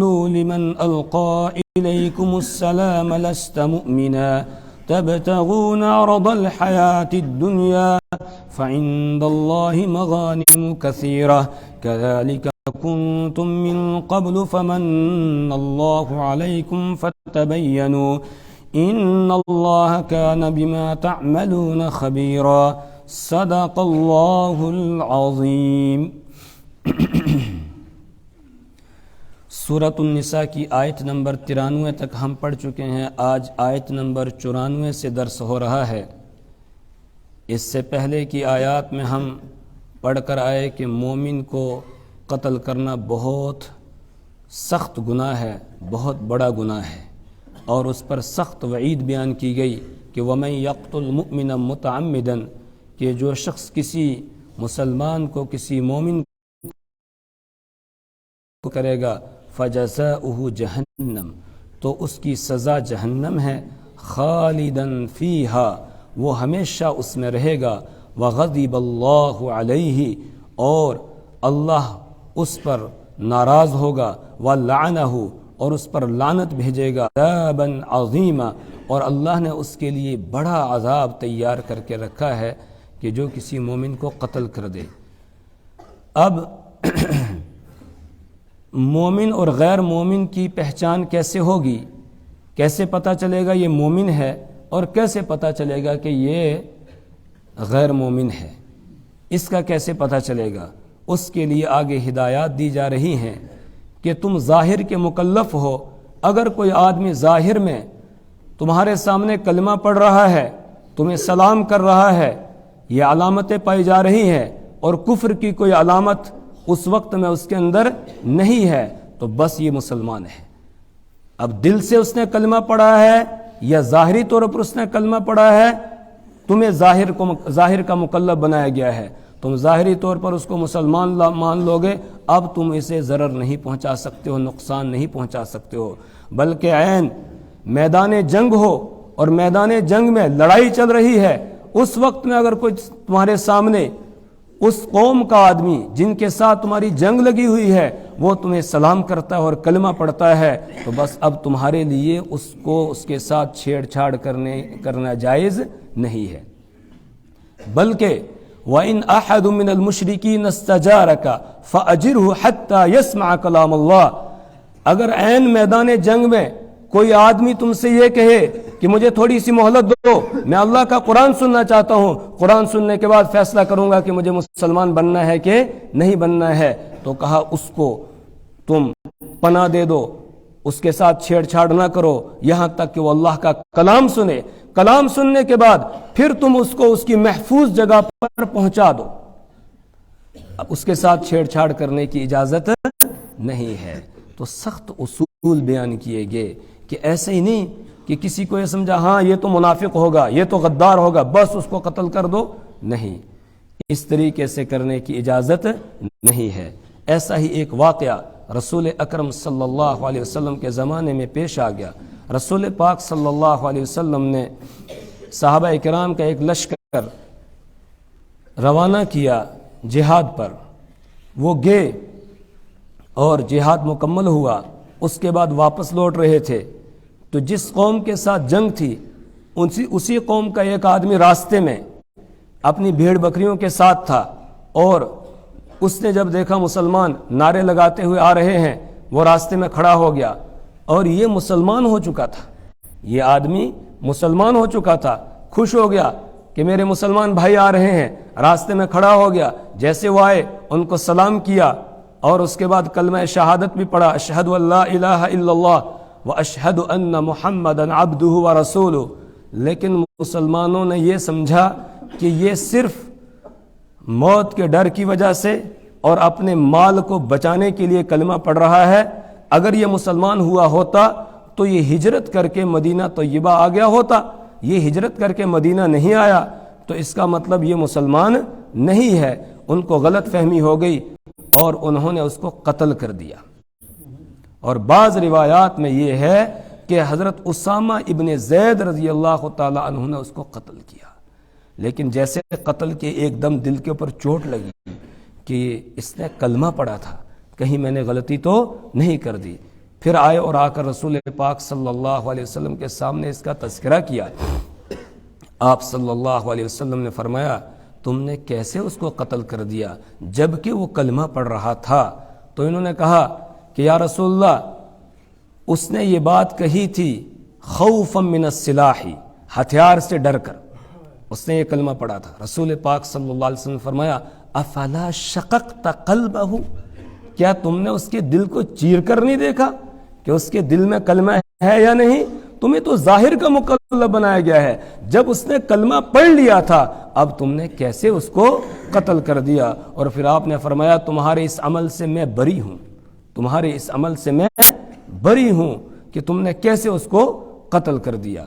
تقولوا لمن ألقى إليكم السلام لست مؤمنا تبتغون عرض الحياة الدنيا فعند الله مغانم كثيرة كذلك كنتم من قبل فمن الله عليكم فتبينوا إن الله كان بما تعملون خبيرا صدق الله العظيم. سورۃ النساء کی آیت نمبر 93 تک ہم پڑھ چکے ہیں. آج آیت نمبر 94 سے درس ہو رہا ہے. اس سے پہلے کی آیات میں ہم پڑھ کر آئے کہ مومن کو قتل کرنا بہت سخت گناہ ہے، بہت بڑا گناہ ہے، اور اس پر سخت وعید بیان کی گئی کہ وَمَن يَقْتُلْ مُؤْمِنًا مُتَعَمِّدًا، کہ جو شخص کسی مسلمان کو، کسی مومن کو کرے گا فَجَزَاؤُهُ جَہَنَّم، تو اس کی سزا جہنم ہے، خالداً فیہا، وہ ہمیشہ اس میں رہے گا، وَغَضِبَ اللَّهُ عَلَيْهِ، اور اللہ اس پر ناراض ہوگا، وَلَعَنَهُ، اور اس پر لعنت بھیجے گا، عذابًا عظیما، اور اللہ نے اس کے لیے بڑا عذاب تیار کر کے رکھا ہے کہ جو کسی مومن کو قتل کر دے. اب مومن اور غیر مومن کی پہچان کیسے ہوگی؟ کیسے پتہ چلے گا یہ مومن ہے اور کیسے پتہ چلے گا کہ یہ غیر مومن ہے؟ اس کا کیسے پتہ چلے گا؟ اس کے لیے آگے ہدایات دی جا رہی ہیں کہ تم ظاہر کے مکلف ہو. اگر کوئی آدمی ظاہر میں تمہارے سامنے کلمہ پڑھ رہا ہے، تمہیں سلام کر رہا ہے، یہ علامتیں پائی جا رہی ہیں، اور کفر کی کوئی علامت اس وقت میں اس کے اندر نہیں ہے، تو بس یہ مسلمان ہے. اب دل سے اس نے کلمہ پڑھا ہے یا ظاہری طور پر اس نے کلمہ پڑھا ہے، تمہیں ظاہر کا مکلف بنایا گیا ہے، تم ظاہری طور پر اس کو مسلمان مان لوگے، اب تم اسے ضرر نہیں پہنچا سکتے ہو، نقصان نہیں پہنچا سکتے ہو. بلکہ عین میدان جنگ ہو اور میدان جنگ میں لڑائی چل رہی ہے، اس وقت میں اگر کوئی تمہارے سامنے اس قوم کا آدمی جن کے ساتھ تمہاری جنگ لگی ہوئی ہے وہ تمہیں سلام کرتا ہے اور کلمہ پڑھتا ہے، تو بس اب تمہارے لیے اس کے ساتھ چھیڑ چھاڑ کرنا جائز نہیں ہے. بلکہ وَإِنْ أَحَدٌ مِّنَ الْمُشْرِكِينَ اسْتَجَارَكَ فَأَجِرْهُ حَتَّى يَسْمَعَ كَلَامَ اللَّهِ، اگر عین میدان جنگ میں کوئی آدمی تم سے یہ کہے کہ مجھے تھوڑی سی مہلت دو، میں اللہ کا قرآن سننا چاہتا ہوں، قرآن سننے کے بعد فیصلہ کروں گا کہ مجھے مسلمان بننا ہے کہ نہیں بننا ہے، تو کہا اس کو تم پناہ دے دو، اس کے ساتھ چھیڑ چھاڑ نہ کرو یہاں تک کہ وہ اللہ کا کلام سنے. کلام سننے کے بعد پھر تم اس کو اس کی محفوظ جگہ پر پہنچا دو. اب اس کے ساتھ چھیڑ چھاڑ کرنے کی اجازت نہیں ہے. تو سخت اصول بیان کیے گئے کہ ایسے ہی نہیں کہ کسی کو یہ سمجھا ہاں یہ تو منافق ہوگا، یہ تو غدار ہوگا، بس اس کو قتل کر دو. نہیں، اس طریقے سے کرنے کی اجازت نہیں ہے. ایسا ہی ایک واقعہ رسول اکرم صلی اللہ علیہ وسلم کے زمانے میں پیش آ گیا. رسول پاک صلی اللہ علیہ وسلم نے صحابہ کرام کا ایک لشکر روانہ کیا جہاد پر. وہ گئے اور جہاد مکمل ہوا، اس کے بعد واپس لوٹ رہے تھے. تو جس قوم کے ساتھ جنگ تھی اسی قوم کا ایک آدمی راستے میں اپنی بھیڑ بکریوں کے ساتھ تھا، اور اس نے جب دیکھا مسلمان نعرے لگاتے ہوئے آ رہے ہیں، وہ راستے میں کھڑا ہو گیا. اور یہ مسلمان ہو چکا تھا، یہ آدمی مسلمان ہو چکا تھا. خوش ہو گیا کہ میرے مسلمان بھائی آ رہے ہیں، راستے میں کھڑا ہو گیا. جیسے وہ آئے ان کو سلام کیا اور اس کے بعد کلمہ شہادت بھی پڑھا، اشہد ان لا الہ الا اللہ واشہد ان محمدًا عبدہ ورسولہ. لیکن مسلمانوں نے یہ سمجھا کہ یہ صرف موت کے ڈر کی وجہ سے اور اپنے مال کو بچانے کے لیے کلمہ پڑھ رہا ہے. اگر یہ مسلمان ہوا ہوتا تو یہ ہجرت کر کے مدینہ طیبہ آ گیا ہوتا. یہ ہجرت کر کے مدینہ نہیں آیا تو اس کا مطلب یہ مسلمان نہیں ہے. ان کو غلط فہمی ہو گئی اور انہوں نے اس کو قتل کر دیا. اور بعض روایات میں یہ ہے کہ حضرت اسامہ ابن زید رضی اللہ تعالی عنہ نے اس کو قتل کیا. لیکن جیسے قتل کے ایک دم دل کے اوپر چوٹ لگی کہ اس نے کلمہ پڑھا تھا، کہیں میں نے غلطی تو نہیں کر دی. پھر آئے اور آ کر رسول پاک صلی اللہ علیہ وسلم کے سامنے اس کا تذکرہ کیا۔ آپ صلی اللہ علیہ وسلم نے فرمایا تم نے کیسے اس کو قتل کر دیا جبکہ وہ کلمہ پڑھ رہا تھا؟ تو انہوں نے کہا کہ یا رسول اللہ اس نے یہ بات کہی تھی خوفا من السلاح، ہتھیار سے ڈر کر اس نے یہ کلمہ پڑھا تھا۔ رسول پاک صلی اللہ علیہ وسلم نے فرمایا افلا شققت قلبہ، کیا تم نے اس کے دل کو چیر کر نہیں دیکھا کہ اس کے دل میں کلمہ ہے یا نہیں؟ تمہیں تو ظاہر کا مکلف بنایا گیا ہے، جب اس نے کلمہ پڑھ لیا تھا اب تم نے کیسے اس کو قتل کر دیا؟ اور پھر آپ نے فرمایا تمہارے اس عمل سے میں بری ہوں، تمہارے اس عمل سے میں بری ہوں کہ تم نے کیسے اس کو قتل کر دیا۔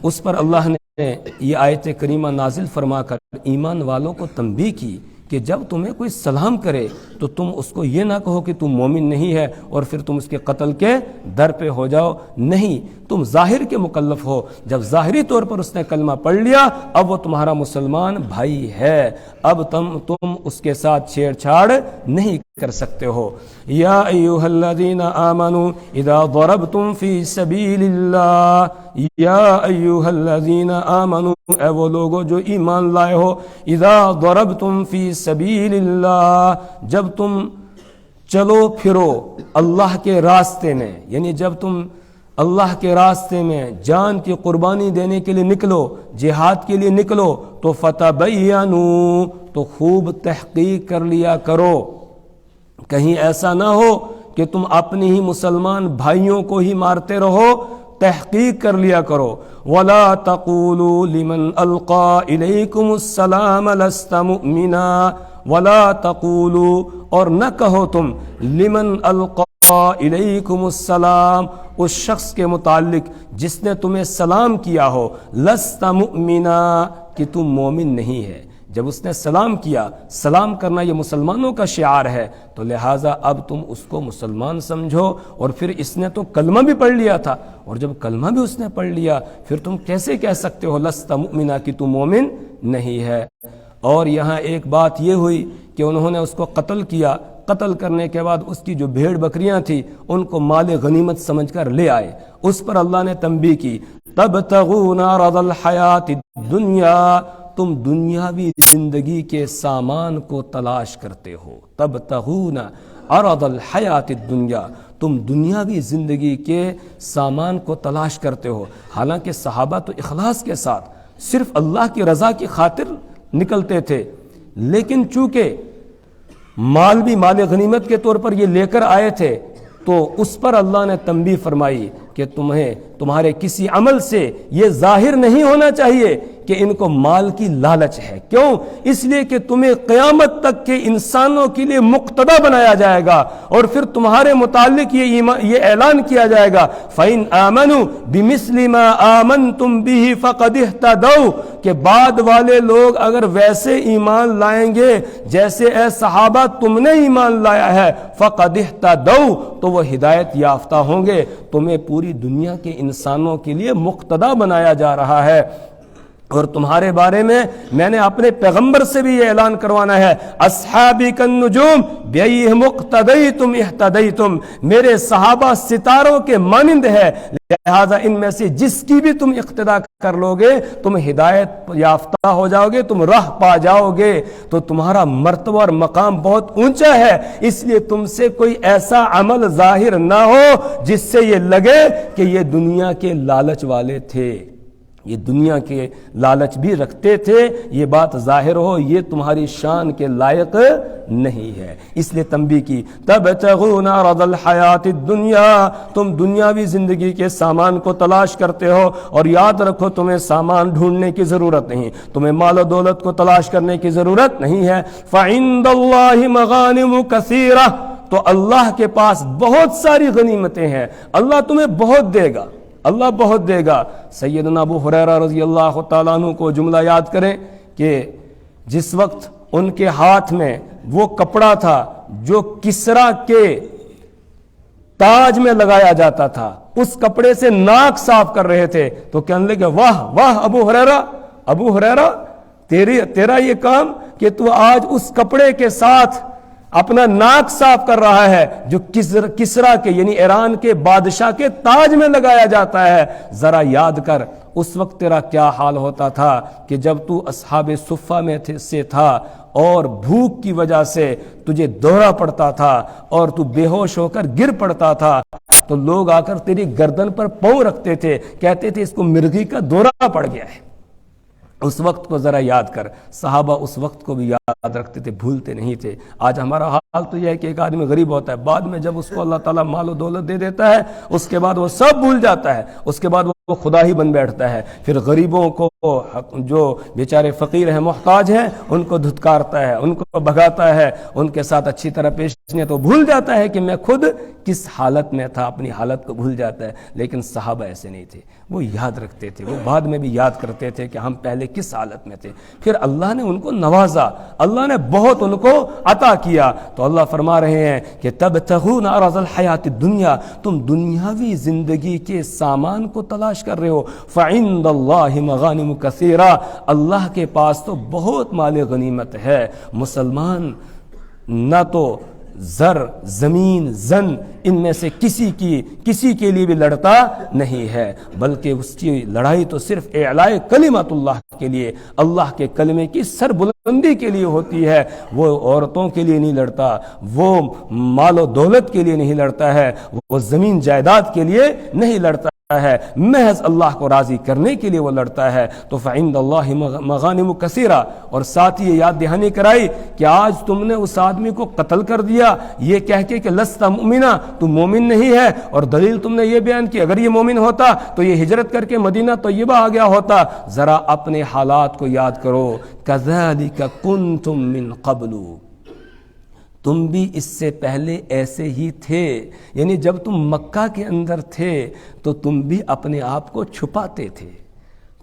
اس پر اللہ نے یہ آیت کریمہ نازل فرما کر ایمان والوں کو تنبیہ کی کہ جب تمہیں کوئی سلام کرے تو تم اس کو یہ نہ کہو کہ تم مومن نہیں ہے اور پھر تم اس کے قتل کے در پہ ہو جاؤ، نہیں، تم ظاہر کے مکلف ہو۔ جب ظاہری طور پر اس نے کلمہ پڑھ لیا اب وہ تمہارا مسلمان بھائی ہے، اب تم اس کے ساتھ چھیڑ چھاڑ نہیں کر سکتے ہو۔ یا ایھا الذین آمنوا اذا ضربتم فی سبیل اللہ، یا ایھا الذین آمنوا، اے وہ لوگو جو ایمان لائے ہو، اذا ضربتم فی سبیل اللہ، جب تم چلو پھرو اللہ کے راستے میں، یعنی جب تم اللہ کے راستے میں جان کی قربانی دینے کے لیے نکلو، جہاد کے لیے نکلو، تو فتبینوا، تو خوب تحقیق کر لیا کرو، کہیں ایسا نہ ہو کہ تم اپنی ہی مسلمان بھائیوں کو ہی مارتے رہو، تحقیق کر لیا کرو۔ وَلَا تَقُولُوا لِمَنْ أَلْقَى إِلَيْكُمُ السَّلَامَ لَسْتَ مُؤْمِنًا، وَلَا تَقُولُوا، اور نہ کہو تم، لِمَنْ أَلْقَى إِلَيْكُمُ السَّلَامَ، اس شخص کے متعلق جس نے تمہیں سلام کیا ہو، لَسْتَ مُؤْمِنًا، کہ تم مومن نہیں ہے۔ جب اس نے سلام کیا، سلام کرنا یہ مسلمانوں کا شعار ہے، تو لہٰذا اب تم اس کو مسلمان سمجھو، اور پھر اس نے تو کلمہ بھی پڑھ لیا تھا، اور جب کلمہ بھی اس نے پڑھ لیا پھر تم کیسے کہہ سکتے ہو لست مؤمنا کہ تم مومن نہیں ہے؟ اور یہاں ایک بات یہ ہوئی کہ انہوں نے اس کو قتل کیا، قتل کرنے کے بعد اس کی جو بھیڑ بکریاں تھیں ان کو مال غنیمت سمجھ کر لے آئے، اس پر اللہ نے تنبیہ کی تبتغون عرض الحیات الدنیا، تم دنیاوی زندگی کے سامان کو تلاش کرتے ہو، تبتغون عرض الحیات الدنیا، تم دنیاوی زندگی کے سامان کو تلاش کرتے ہو۔ حالانکہ صحابہ تو اخلاص کے ساتھ صرف اللہ کی رضا کی خاطر نکلتے تھے، لیکن چونکہ مال بھی مال غنیمت کے طور پر یہ لے کر آئے تھے تو اس پر اللہ نے تنبیہ فرمائی کہ تمہارے کسی عمل سے یہ ظاہر نہیں ہونا چاہیے کہ ان کو مال کی لالچ ہے۔ کیوں؟ اس لیے کہ تمہیں قیامت تک کے انسانوں کے لیے مقتدی بنایا جائے گا، اور پھر تمہارے متعلق یہ اعلان کیا جائے گا فَإِنْ آمَنُوا بِمِثْلِ مَا آمَنْتُمْ بِهِ فَقَدِ اهْتَدَوْا، کہ بعد والے لوگ اگر ویسے ایمان لائیں گے جیسے اے صحابہ تم نے ایمان لایا ہے، فَقَدِ اهْتَدَوْا، تو وہ ہدایت یافتہ ہوں گے۔ تمہیں پوری دنیا کے انسانوں کے لیے مقتدی بنایا جا رہا ہے، اور تمہارے بارے میں میں نے اپنے پیغمبر سے بھی یہ اعلان کروانا ہے اصحابی کالنجوم بیئہم اقتدیتم اہتدیتم، میرے صحابہ ستاروں کے مانند ہے، لہذا ان میں سے جس کی بھی تم اقتداء کر لو گے تم ہدایت یافتہ ہو جاؤ گے، تم راہ پا جاؤ گے۔ تو تمہارا مرتبہ اور مقام بہت اونچا ہے، اس لیے تم سے کوئی ایسا عمل ظاہر نہ ہو جس سے یہ لگے کہ یہ دنیا کے لالچ والے تھے، یہ دنیا کے لالچ بھی رکھتے تھے، یہ بات ظاہر ہو یہ تمہاری شان کے لائق نہیں ہے۔ اس لیے تنبیہ کی تبتغون عرض الحیات الدنیا، تم دنیاوی زندگی کے سامان کو تلاش کرتے ہو، اور یاد رکھو تمہیں سامان ڈھونڈنے کی ضرورت نہیں، تمہیں مال و دولت کو تلاش کرنے کی ضرورت نہیں ہے۔ فعند اللہ مغانم کثیرہ، تو اللہ کے پاس بہت ساری غنیمتیں ہیں، اللہ تمہیں بہت دے گا، اللہ بہت دے گا۔ سیدنا ابو ہریرہ رضی اللہ تعالیٰ عنہ کو جملہ یاد کریں کہ جس وقت ان کے ہاتھ میں وہ کپڑا تھا جو کسریٰ کے تاج میں لگایا جاتا تھا، اس کپڑے سے ناک صاف کر رہے تھے، تو کہنے لگے واہ واہ ابو ہریرہ تیرا یہ کام کہ تو آج اس کپڑے کے ساتھ اپنا ناک صاف کر رہا ہے جو کسرا کے یعنی ایران کے بادشاہ کے تاج میں لگایا جاتا ہے. ذرا یاد کر اس وقت تیرا کیا حال ہوتا تھا کہ جب تو اصحاب صفہ میں سے تھا اور بھوک کی وجہ سے تجھے دورہ پڑتا تھا اور تو بے ہوش ہو کر گر پڑتا تھا تو لوگ آ کر تیری گردن پر پاؤں رکھتے تھے, کہتے تھے اس کو مرغی کا دورہ پڑ گیا ہے. اس وقت کو ذرا یاد کر. صحابہ اس وقت کو بھی یاد رکھتے تھے, بھولتے نہیں تھے. آج ہمارا حال تو یہ ہے کہ ایک آدمی غریب ہوتا ہے, بعد میں جب اس کو اللہ تعالیٰ مال و دولت دے دیتا ہے اس کے بعد وہ سب بھول جاتا ہے, اس کے بعد وہ خدا ہی بن بیٹھتا ہے. پھر غریبوں کو جو بیچارے فقیر ہیں محتاج ہیں ان کو دھتکارتا ہے, ان کو بھگاتا ہے, ان کے ساتھ اچھی طرح پیش نہیں, تو بھول جاتا ہے کہ میں خود کس حالت میں تھا, اپنی حالت کو بھول جاتا ہے. لیکن صحابہ ایسے نہیں تھے, وہ یاد رکھتے تھے, وہ بعد میں بھی یاد کرتے تھے کہ ہم پہلے کس حالت میں تھے. پھر اللہ نے ان کو نوازا, اللہ نے بہت ان کو عطا کیا. تو اللہ فرما رہے ہیں کہ تبتغون عرض الحیات الدنیا, تم دنیاوی زندگی کے سامان کو تلاش کر رہے ہو. فعند اللہ مغانم کثیرہ, اللہ کے پاس تو بہت مال غنیمت ہے. مسلمان نہ تو زر, زمین, زن ان میں سے کسی کے لیے بھی لڑتا نہیں ہے, بلکہ اس کی لڑائی تو صرف اعلاء کلمت اللہ کے لیے, اللہ کے کلمے کی سر بلندی کے لیے ہوتی ہے. وہ عورتوں کے لیے نہیں لڑتا, وہ مال و دولت کے لیے نہیں لڑتا ہے, وہ زمین جائیداد کے لیے نہیں لڑتا ہے, محض اللہ کو راضی کرنے کے لیے وہ لڑتا ہے. تو فعند اللہ مغانم کثیرہ. اور ساتھ ہی یہ یاد دہانی کرائی کہ آج تم نے اس آدمی کو قتل کر دیا یہ کہہ کے کہ لست مؤمنا, تو مومن نہیں ہے, اور دلیل تم نے یہ بیان کی اگر یہ مومن ہوتا تو یہ ہجرت کر کے مدینہ طیبہ آ گیا ہوتا. ذرا اپنے حالات کو یاد کرو. کذالک کنتم من قبل, تم بھی اس سے پہلے ایسے ہی تھے. یعنی جب تم مکہ کے اندر تھے تو تم بھی اپنے آپ کو چھپاتے تھے,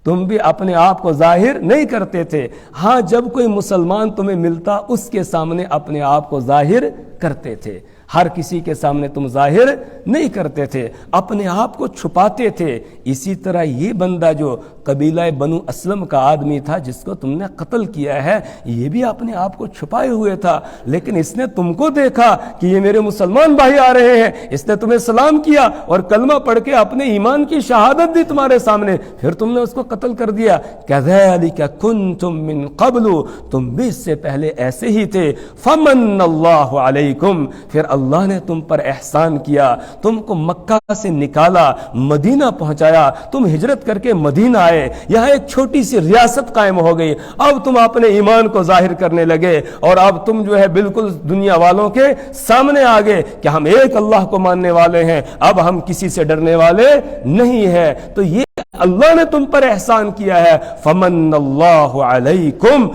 تم بھی اپنے آپ کو ظاہر نہیں کرتے تھے. ہاں جب کوئی مسلمان تمہیں ملتا اس کے سامنے اپنے آپ کو ظاہر کرتے تھے, ہر کسی کے سامنے تم ظاہر نہیں کرتے تھے, اپنے آپ کو چھپاتے تھے. اسی طرح یہ بندہ جو قبیلہ بنو اسلم کا آدمی تھا جس کو تم نے قتل کیا ہے, یہ بھی اپنے آپ کو چھپائے ہوئے تھا, لیکن اس نے تم کو دیکھا کہ یہ میرے مسلمان بھائی آ رہے ہیں, اس نے تمہیں سلام کیا اور کلمہ پڑھ کے اپنے ایمان کی شہادت دی تمہارے سامنے, پھر تم نے اس کو قتل کر دیا. کذالک کنتم من قبل, تم بھی اس سے پہلے ایسے ہی تھے. فمن اللہ علیکم, پھر اللہ نے تم پر احسان کیا, تم کو مکہ سے نکالا, مدینہ پہنچایا, تم ہجرت کر کے مدینہ آئے, یہاں ایک چھوٹی سی ریاست قائم ہو گئی. اب تم اپنے ایمان کو ظاہر کرنے لگے اور اب تم جو ہے بالکل دنیا والوں کے سامنے آ گئے کہ ہم ایک اللہ کو ماننے والے ہیں, اب ہم کسی سے ڈرنے والے نہیں ہیں. تو یہ اللہ نے تم پر احسان کیا ہے. فمن اللہ علیکم,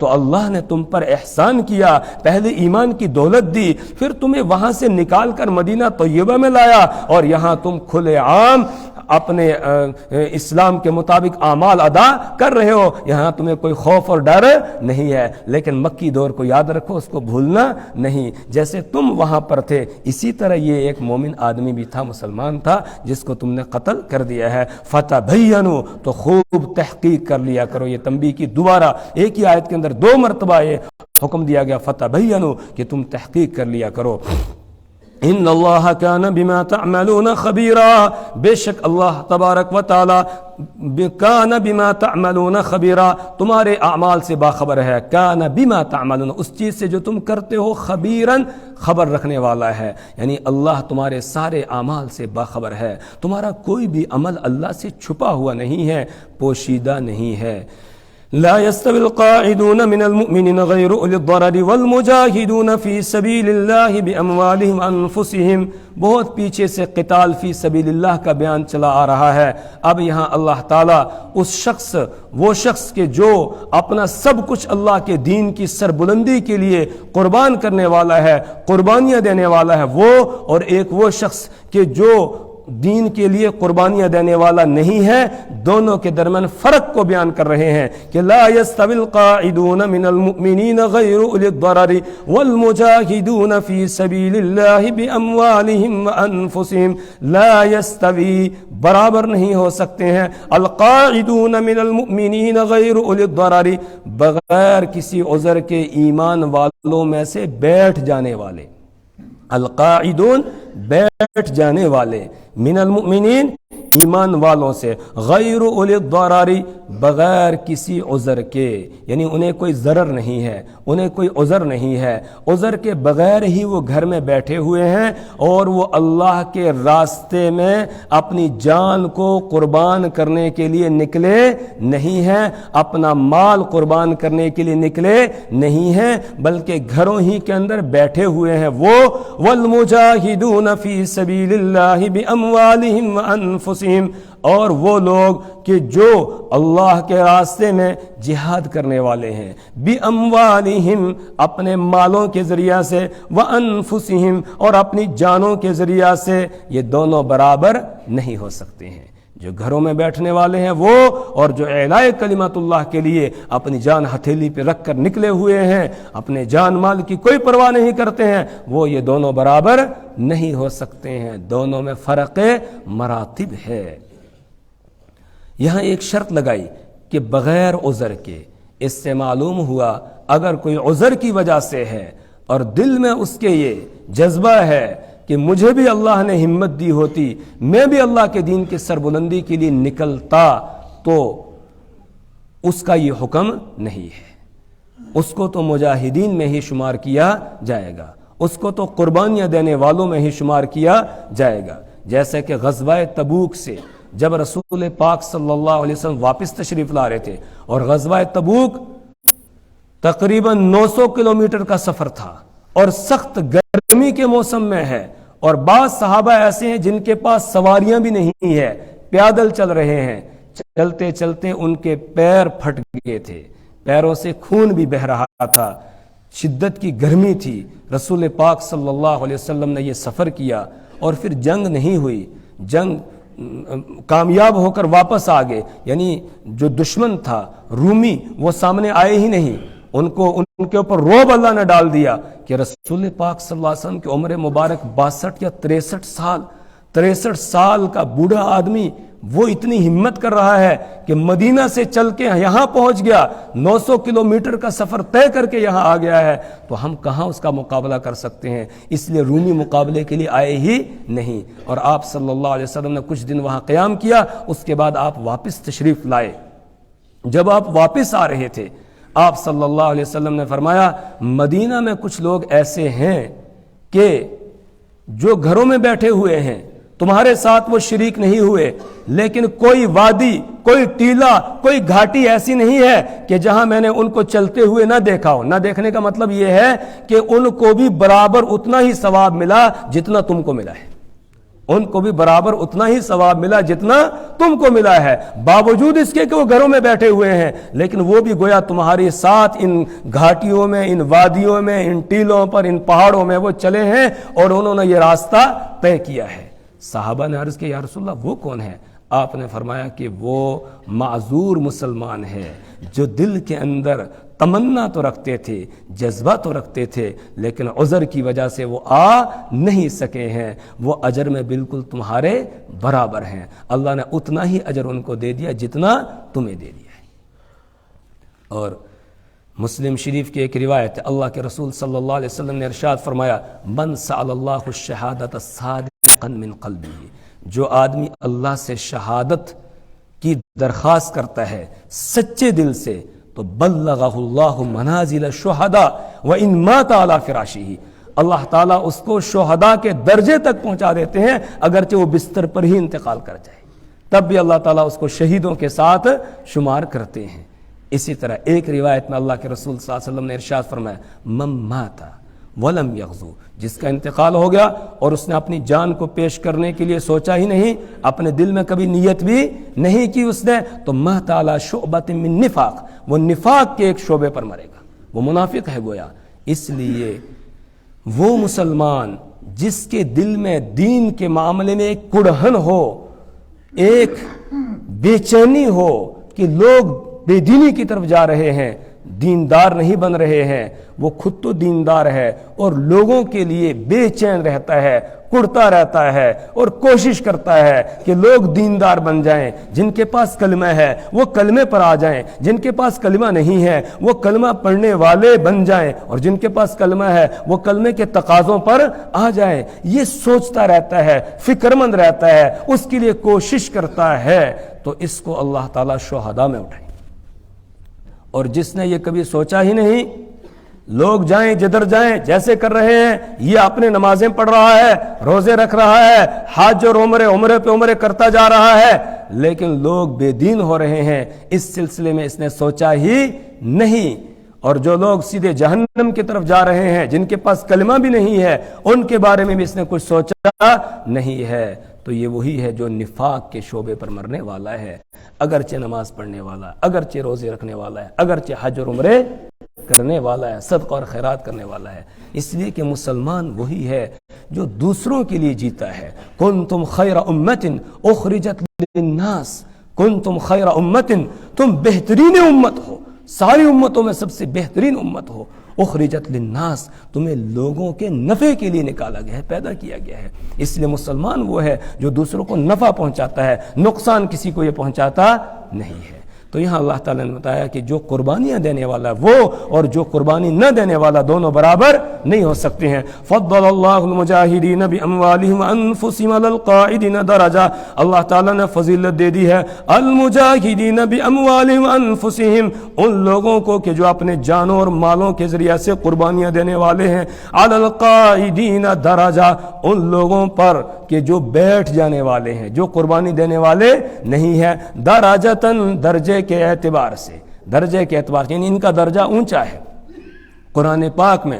تو اللہ نے تم پر احسان کیا, پہلے ایمان کی دولت دی, پھر تمہیں وہاں سے نکال کر مدینہ طیبہ میں لایا, اور یہاں تم کھلے عام اپنے اسلام کے مطابق اعمال ادا کر رہے ہو. یہاں تمہیں کوئی خوف اور ڈر نہیں ہے. لیکن مکی دور کو یاد رکھو, اس کو بھولنا نہیں. جیسے تم وہاں پر تھے اسی طرح یہ ایک مومن آدمی بھی تھا, مسلمان تھا, جس کو تم نے قتل کر دیا ہے. فتبینوا, تو خوب تحقیق کر لیا کرو. یہ تنبیہ کی دوبارہ ایک ہی آیت کے اندر 2 مرتبہ یہ حکم دیا گیا, فتبینوا, کہ تم تحقیق کر لیا کرو. ان اللہ کان بما تعملون خبیرا, بے شک اللہ تبارک و تعالی کان بما تعملون خبیرا, تمہارے اعمال سے باخبر ہے. کان بما تعملون, اس چیز سے جو تم کرتے ہو, خبیرن, خبر رکھنے والا ہے. یعنی اللہ تمہارے سارے اعمال سے باخبر ہے. تمہارا کوئی بھی عمل اللہ سے چھپا ہوا نہیں ہے, پوشیدہ نہیں ہے. لا يستوي القاعدون من المؤمنين غير أولي الضرر والمجاهدون في سبيل الله بأموالهم وأنفسهم. بہت پیچھے سے قتال فی سبیل اللہ کا بیان چلا آ رہا ہے. اب یہاں اللہ تعالیٰ وہ شخص کے جو اپنا سب کچھ اللہ کے دین کی سربلندی کے لیے قربان کرنے والا ہے, قربانیاں دینے والا ہے, وہ, اور ایک وہ شخص کہ جو دین کے لیے قربانیاں دینے والا نہیں ہے. دونوں کے درمیان فرق کو بیان کر رہے ہیں کہ لا يستوي القاعدون من المؤمنین غیر اولی الضرر والمجاہدون فی سبیل اللہ باموالہم وانفسہم. لا يستوي برابر نہیں ہو سکتے ہیں القاعدون من المؤمنین غیر اولی الضرر بغیر کسی عذر کے ایمان والوں میں سے بیٹھ جانے والے. القاعدون بیٹھ جانے والے، من المؤمنین ایمان والوں سے، غیر اولی الضرر بغیر کسی عذر کے، یعنی انہیں کوئی ضرر نہیں ہے، انہیں کوئی عذر نہیں ہے، عذر کے بغیر ہی وہ گھر میں بیٹھے ہوئے ہیں اور وہ اللہ کے راستے میں اپنی جان کو قربان کرنے کے لیے نکلے نہیں ہیں، اپنا مال قربان کرنے کے لیے نکلے نہیں ہیں، بلکہ گھروں ہی کے اندر بیٹھے ہوئے ہیں. وہ والمجاہدون فی سبیل اللہ باموالہم وانفسہم، اور وہ لوگ کہ جو اللہ کے راستے میں جہاد کرنے والے ہیں، باموالہم اپنے مالوں کے ذریعہ سے، وانفسہم اور اپنی جانوں کے ذریعہ سے. یہ دونوں برابر نہیں ہو سکتے ہیں. جو گھروں میں بیٹھنے والے ہیں وہ، اور جو اعلاء کلمت اللہ کے لیے اپنی جان ہتھیلی پہ رکھ کر نکلے ہوئے ہیں، اپنے جان مال کی کوئی پرواہ نہیں کرتے ہیں، وہ یہ دونوں برابر نہیں ہو سکتے ہیں. دونوں میں فرق مراتب ہے. یہاں ایک شرط لگائی کہ بغیر عذر کے. اس سے معلوم ہوا اگر کوئی عذر کی وجہ سے ہے اور دل میں اس کے یہ جذبہ ہے کہ مجھے بھی اللہ نے ہمت دی ہوتی، میں بھی اللہ کے دین کی سربلندی کے لیے نکلتا، تو اس کا یہ حکم نہیں ہے. اس کو تو مجاہدین میں ہی شمار کیا جائے گا، اس کو تو قربانیاں دینے والوں میں ہی شمار کیا جائے گا. جیسے کہ غزوہ تبوک سے جب رسول پاک صلی اللہ علیہ وسلم واپس تشریف لا رہے تھے، اور غزوہ تبوک تقریباً 900 کلومیٹر کا سفر تھا اور سخت گرمی کے موسم میں ہے، اور بعض صحابہ ایسے ہیں جن کے پاس سواریاں بھی نہیں ہے، پیادل چل رہے ہیں. چلتے چلتے ان کے پیر پھٹ گئے تھے، پیروں سے خون بھی بہہ رہا تھا، شدت کی گرمی تھی. رسول پاک صلی اللہ علیہ وسلم نے یہ سفر کیا اور پھر جنگ نہیں ہوئی. جنگ کامیاب ہو کر واپس آ گئے، یعنی جو دشمن تھا رومی وہ سامنے آئے ہی نہیں. ان کے اوپر رعب اللہ نے ڈال دیا کہ رسول پاک صلی اللہ علیہ وسلم کی عمر مبارک 62 یا 63 سال کا بوڑھا آدمی، وہ اتنی ہمت کر رہا ہے کہ مدینہ سے چل کے یہاں پہنچ گیا، 900 کلومیٹر کا سفر طے کر کے یہاں آ گیا ہے، تو ہم کہاں اس کا مقابلہ کر سکتے ہیں. اس لیے رومی مقابلے کے لیے آئے ہی نہیں. اور آپ صلی اللہ علیہ وسلم نے کچھ دن وہاں قیام کیا، اس کے بعد آپ واپس تشریف لائے. جب آپ واپس آ رہے تھے، آپ صلی اللہ علیہ وسلم نے فرمایا مدینہ میں کچھ لوگ ایسے ہیں کہ جو گھروں میں بیٹھے ہوئے ہیں، تمہارے ساتھ وہ شریک نہیں ہوئے، لیکن کوئی وادی، کوئی ٹیلا، کوئی گھاٹی ایسی نہیں ہے کہ جہاں میں نے ان کو چلتے ہوئے نہ دیکھا ہو. نہ دیکھنے کا مطلب یہ ہے کہ ان کو بھی برابر اتنا ہی ثواب ملا جتنا تم کو ملا ہے. ان کو بھی برابر اتنا ہی ثواب ملا جتنا تم کو ملا ہے، باوجود اس کے کہ وہ گھروں میں بیٹھے ہوئے ہیں، لیکن وہ بھی گویا تمہارے ساتھ ان گھاٹیوں میں، ان وادیوں میں، ان ٹیلوں پر، ان پہاڑوں میں وہ چلے ہیں اور انہوں نے یہ راستہ طے کیا ہے. صحابہ نے عرض کیا یا رسول اللہ وہ کون ہے؟ آپ نے فرمایا کہ وہ معذور مسلمان ہے جو دل کے اندر تمنا تو رکھتے تھے، جذبہ تو رکھتے تھے، لیکن عذر کی وجہ سے وہ آ نہیں سکے ہیں. وہ اجر میں بالکل تمہارے برابر ہیں. اللہ نے اتنا ہی اجر ان کو دے دیا جتنا تمہیں دے دیا ہے. اور مسلم شریف کی ایک روایت ہے، اللہ کے رسول صلی اللہ علیہ وسلم نے ارشاد فرمایا من سأل اللہ الشہادۃ صادقا من قلبہ، جو آدمی اللہ سے شہادت کی درخواست کرتا ہے سچے دل سے، تو بلغہ اللہ منازل الشہداء وان مات علی فراشہ، اللہ تعالیٰ اس کو شہداء کے درجے تک پہنچا دیتے ہیں اگرچہ وہ بستر پر ہی انتقال کر جائے، تب بھی اللہ تعالیٰ اس کو شہیدوں کے ساتھ شمار کرتے ہیں. اسی طرح ایک روایت میں اللہ کے رسول صلی اللہ علیہ وسلم نے ارشاد فرمایا من مات ولم یغزو، جس کا انتقال ہو گیا اور اس نے اپنی جان کو پیش کرنے کے لیے سوچا ہی نہیں، اپنے دل میں کبھی نیت بھی نہیں کی اس نے، تو مات علی شعبۃ من نفاق، وہ نفاق کے ایک شعبے پر مرے گا، وہ منافق ہے گویا. اس لیے وہ مسلمان جس کے دل میں دین کے معاملے میں ایک کڑہن ہو، ایک بے چینی ہو کہ لوگ بے دینی کی طرف جا رہے ہیں، دیندار نہیں بن رہے ہیں، وہ خود تو دیندار ہے اور لوگوں کے لیے بے چین رہتا ہے، کڑتا رہتا ہے اور کوشش کرتا ہے کہ لوگ دیندار بن جائیں، جن کے پاس کلمہ ہے وہ کلمے پر آ جائیں، جن کے پاس کلمہ نہیں ہے وہ کلمہ پڑھنے والے بن جائیں، اور جن کے پاس کلمہ ہے وہ کلمے کے تقاضوں پر آ جائیں۔ یہ سوچتا رہتا ہے، فکر مند رہتا ہے، اس کے لیے کوشش کرتا ہے، تو اس کو اللہ تعالیٰ شہداء میں اٹھائیں۔ اور جس نے یہ کبھی سوچا ہی نہیں، لوگ جائیں جدھر جائیں جیسے کر رہے ہیں، یہ اپنے نمازیں پڑھ رہا ہے، روزے رکھ رہا ہے، حج اور عمرے پہ عمرے کرتا جا رہا ہے، لیکن لوگ بے دین ہو رہے ہیں، اس سلسلے میں اس نے سوچا ہی نہیں۔ اور جو لوگ سیدھے جہنم کی طرف جا رہے ہیں، جن کے پاس کلمہ بھی نہیں ہے، ان کے بارے میں بھی اس نے کچھ سوچا نہیں ہے، تو یہ وہی ہے جو نفاق کے شعبے پر مرنے والا ہے، اگرچہ نماز پڑھنے والا ہے، اگرچہ روزے رکھنے والا ہے، اگرچہ حج اور عمرے کرنے والا ہے، صدقہ اور خیرات کرنے والا ہے۔ اس لیے کہ مسلمان وہی ہے جو دوسروں کے لیے جیتا ہے۔ کنتم خیر امت اخرجت للناس، کنتم خیر امت، تم بہترین امت ہو، ساری امتوں میں سب سے بہترین امت ہو۔ اخرجت للناس، تمہیں لوگوں کے نفع کے لیے نکالا گیا ہے، پیدا کیا گیا ہے۔ اس لیے مسلمان وہ ہے جو دوسروں کو نفع پہنچاتا ہے، نقصان کسی کو یہ پہنچاتا نہیں ہے۔ تو یہاں اللہ تعالیٰ نے بتایا کہ جو قربانیاں دینے والا وہ اور جو قربانی نہ دینے والا دونوں برابر نہیں ہو سکتے ہیں۔ فضل اللہ المجاہدین باموالہم وانفسہم علی القاعدین درجہ، اللہ تعالیٰ نے فضیلت دے دی ہے المجاہدین باموالہم وانفسہم، ان لوگوں کو کہ جو اپنے جانوں اور مالوں کے ذریعے سے قربانیاں دینے والے ہیں، علی القاعدین درجہ، ان لوگوں پر کہ جو بیٹھ جانے والے ہیں، جو قربانی دینے والے نہیں ہیں، درجتاً درجے کے اعتبار سے، درجے کے اعتبار سے، یعنی ان کا درجہ اونچا ہے۔ قرآن پاک میں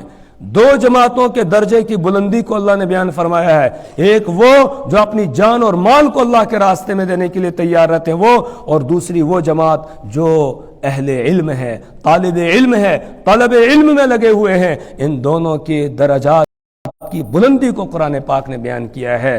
دو جماعتوں کے درجے کی بلندی کو اللہ نے بیان فرمایا ہے، ایک وہ جو اپنی جان اور مال کو اللہ کے راستے میں دینے کے لیے تیار رہتے ہیں وہ، اور دوسری وہ جماعت جو اہل علم ہے، طالب علم ہے، طلب علم میں لگے ہوئے ہیں۔ ان دونوں کے درجات کی بلندی کو قرآن پاک نے بیان کیا ہے۔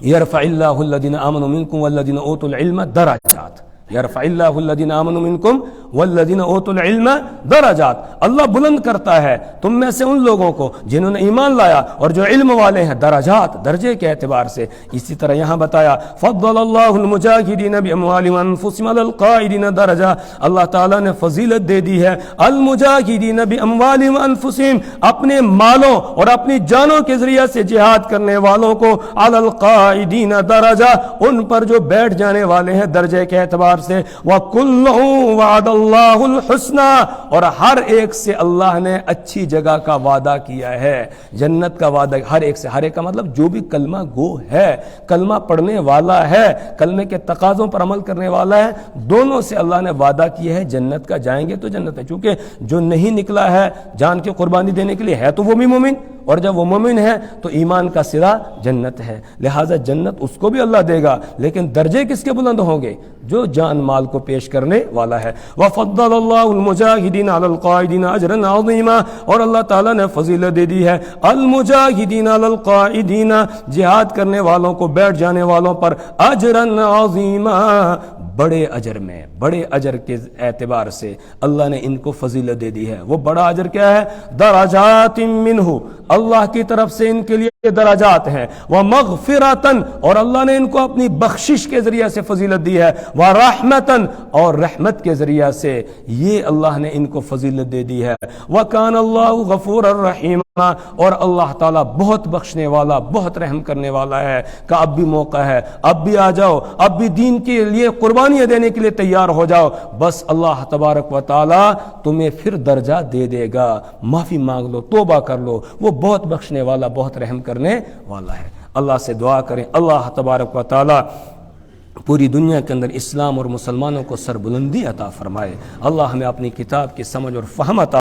یرفع اللہ الذین آمنوا منکم والذین اوتوا العلم درجات، یرفع اللہ الذین آمنوا منکم والذین اوتوا العلم درجات، اللہ بلند کرتا ہے تم میں سے ان لوگوں کو جنہوں نے ایمان لایا اور جو علم والے ہیں، درجات، درجے کے اعتبار سے۔ اسی طرح یہاں بتایا فضل اللہ المجاہدین باموالہم وانفسہم علی القاعدین درجہ، اللہ تعالیٰ نے فضیلت دے دی ہے المجاہدین باموالہم وانفسہم، اپنے مالوں اور اپنی جانوں کے ذریعے سے جہاد کرنے والوں کو، علی القاعدین درجہ، ان پر جو بیٹھ جانے والے ہیں درجے کے اعتبار سے، وَكُلٌّ وَعَدَ اللَّهُ الْحُسْنَى، اور ہر ایک سے اللہ نے اچھی جگہ کا وعدہ کیا ہے، جنت کا وعدہ، ہر ایک سے، ہر ایک کا مطلب جو بھی کلمہ گو ہے، کلمہ پڑھنے والا ہے، کلمے کے تقاضوں پر عمل کرنے والا ہے، دونوں سے اللہ نے وعدہ کیا ہے جنت کا، جائیں گے تو جنت ہے۔ چونکہ جو نہیں نکلا ہے جان کی قربانی دینے کے لیے ہے تو وہ بھی مومن، اور جب وہ مومن ہے تو ایمان کا سرا جنت ہے، لہٰذا جنت اس کو بھی اللہ دے گا، لیکن درجے کس کے بلند ہوں گے؟ جو جان مال کو پیش کرنے والا ہے۔ وَفَضَّلَ اللَّهُ الْمُجَاهِدِينَ عَلَى الْقَاعِدِينَ أَجْرًا عَظِيمًا، اور اللہ تعالیٰ نے فضیلت دے دی ہے المجاہدین علی القاعدین، جہاد کرنے والوں کو، بیٹھ جانے والوں پر، اجرًا عظیما، بڑے اجر میں، بڑے اجر کے اعتبار سے اللہ نے ان کو فضیلت دے دی ہے۔ وہ بڑا اجر کیا ہے؟ درجات منہ، اللہ کی طرف سے ان کے لیے درجات ہیں، ومغفرۃ، اور اللہ نے ان کو اپنی بخشش کے ذریعے سے فضیلت دی ہے، ورحمۃ، اور رحمت کے ذریعے سے یہ اللہ نے ان کو فضیلت دے دی ہے، وکان اللہ غفورا رحیما، اور اللہ تعالیٰ بہت بخشنے والا، بہت رحم کرنے والا ہے کہ اب بھی موقع ہے، اب بھی آ جاؤ، اب بھی دین کے لیے قربانیاں دینے کے لیے تیار ہو جاؤ، بس اللہ تبارک و تعالیٰ تمہیں پھر درجہ دے دے گا، معافی مانگ لو، توبہ کر لو، وہ بہت بخشنے والا، بہت رحم کرنے والا ہے۔ اللہ سے دعا کریں اللہ تبارک و تعالیٰ پوری دنیا کے اندر اسلام اور مسلمانوں کو سربلندی عطا فرمائے، اللہ ہمیں اپنی کتاب کی سمجھ اور فہم عطا